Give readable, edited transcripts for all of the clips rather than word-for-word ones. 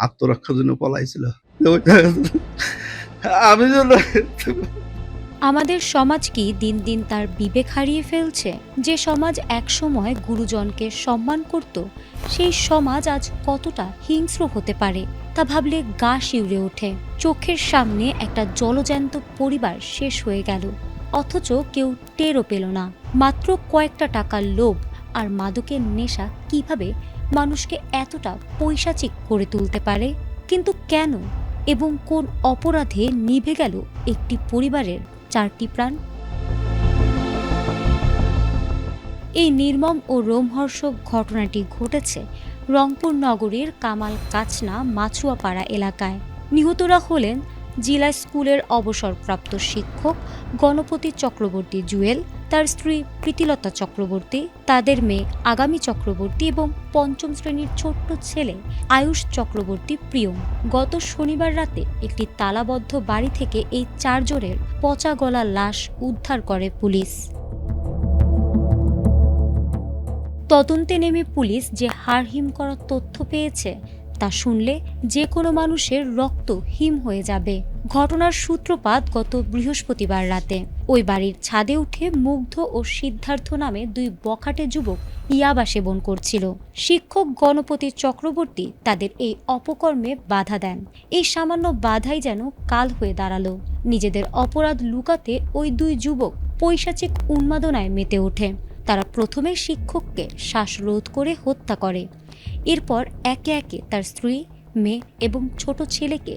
আত্মরক্ষার জন্য পলাইছিল। আমি আমাদের সমাজ কি দিন দিন তার বিবেক হারিয়ে ফেলছে? যে সমাজ একসময় গুরুজনকে সম্মান করত, সেই সমাজ আজ কতটা হিংস্র হতে পারে তা ভাবলে গা শিউরে ওঠে। চোখের সামনে একটা জলজ্যান্ত পরিবার শেষ হয়ে গেল, অথচ কেউ টেরও পেল না। মাত্র কয়েকটা টাকার লোভ আর মাদকের নেশা কিভাবে মানুষকে এতটা পৈশাচিক করে তুলতে পারে? কিন্তু কেন এবং কোন অপরাধে নিভে গেল একটি পরিবারের 4টি প্রাণ? এই নির্মম ও রোমহর্ষক ঘটনাটি ঘটেছে রংপুর নগরীর কামাল কাচনা মাছুয়াপাড়া এলাকায়। নিহতরা হলেন জিলা স্কুলের অবসরপ্রাপ্ত শিক্ষক গণপতি চক্রবর্তী জুয়েল, তার স্ত্রী প্রীতিলতা চক্রবর্তী, তাদের মেয়ে আগামী চক্রবর্তী এবং পঞ্চম শ্রেণীর ছোট্ট ছেলে আয়ুষ চক্রবর্তী প্রিয়ম। গত শনিবার রাতে একটি তালাবদ্ধ বাড়ি থেকে এই 4 জনের পচা গলা লাশ উদ্ধার করে পুলিশ। তদন্তে নেমে পুলিশ যে হাড়হিম করা তথ্য পেয়েছে তা শুনলে যে কোনো মানুষের রক্ত হিম হয়ে যাবে। ঘটনার সূত্রপাত গত বৃহস্পতিবার রাতে। ওই বাড়ির ছাদে উঠে মুগ্ধ ও সিদ্ধার্থ নামে 2 বখাটে যুবক ইয়াবা সেবন করছিল। শিক্ষক গণপতি চক্রবর্তী তাদের এই অপকর্মে বাধা দেন। এই সামান্য বাধাই যেন কাল হয়ে দাঁড়ালো। নিজেদের অপরাধ লুকাতে ওই 2 যুবক পৈশাচিক উন্মাদনায় মেতে ওঠে। তারা প্রথমে শিক্ষককে শ্বাসরোধ করে হত্যা করে, এরপর একে একে তার স্ত্রী, মেয়ে এবং ছোট ছেলেকে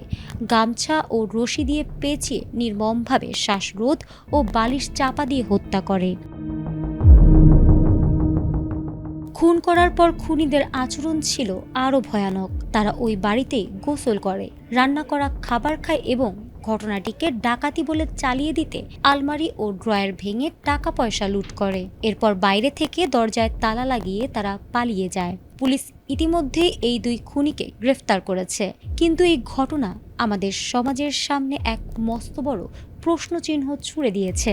গামছা ও রশি দিয়ে পেঁচিয়ে নির্মমভাবে শ্বাসরোধ ও বালিশ চাপা দিয়ে হত্যা করে। খুন করার পর খুনিদের আচরণ ছিল আরও ভয়ানক। তারা ওই বাড়িতেই গোসল করে, রান্না করা খাবার খায় এবং ঘটনাটিকে ডাকাতি বলে চালিয়ে দিতে আলমারি ও ড্রয়ার ভেঙে টাকা পয়সা লুট করে। এরপর বাইরে থেকে দরজায় তালা লাগিয়ে তারা পালিয়ে যায়। পুলিশ ইতিমধ্যেই এই 2 খুনিকে গ্রেফতার করেছে, কিন্তু এই ঘটনা আমাদের সমাজের সামনে এক মস্ত বড় প্রশ্নচিহ্ন ছুড়ে দিয়েছে।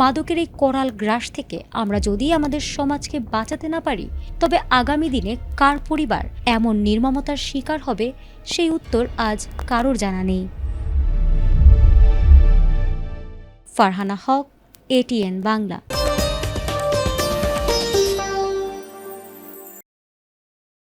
মাদকের এই করাল গ্রাস থেকে আমরা যদি আমাদের সমাজকে বাঁচাতে না পারি, তবে আগামী দিনে কার পরিবার এমন নির্মমতার শিকার হবে সেই উত্তর আজ কারোর জানা নেই। ফারহানা হক, ATN বাংলা।